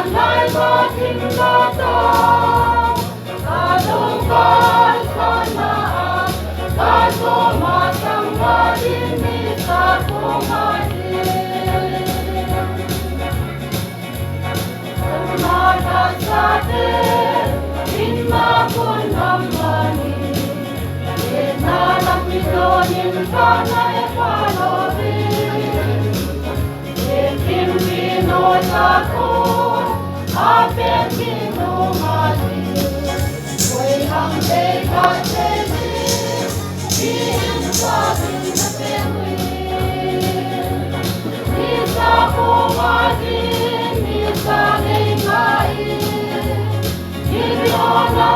lại có thinh lo ta ta đâu có son na ta có mà sang mà đi mi ta có mà đi mà ta sa te in ma con nam mani na nam mi do in ka na e pa lo ri kim mi no ta ko a pe mi no ma di oi ham te ka te di in sa bin na pe wi ni sa ko ma di ni sa nei mai ni ro na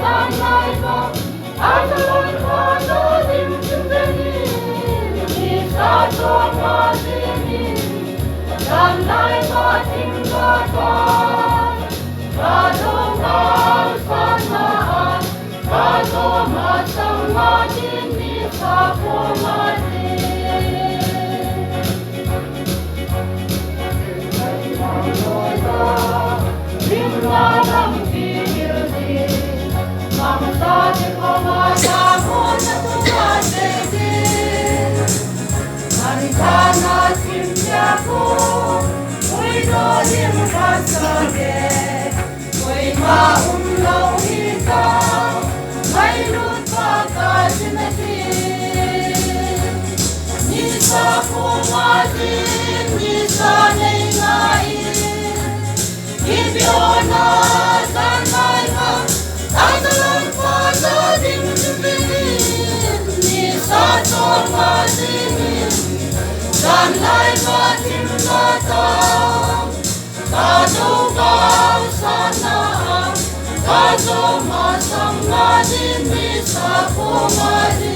san nai ko a sa lon ko no dim dim de ni sa to ma di ni dan lai ma tim ga ta ka do ga sa na ka do ma sang ma di ni sa ko ma di rim na lam ki di mam ta de ko ma ta ko na tu ma de di Marikana simya ko oi do dim ka sa de oi ma lo hi ta mai lut pa ka sin ti ni sa ko ma di ni sa nei ngai ni bio na san mai ka ta sa lon pa do dim ni sa to ma di dan lai ma tim na ta ka do ka sa na ka do ma sang na di mi sa ko ma di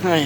Ay.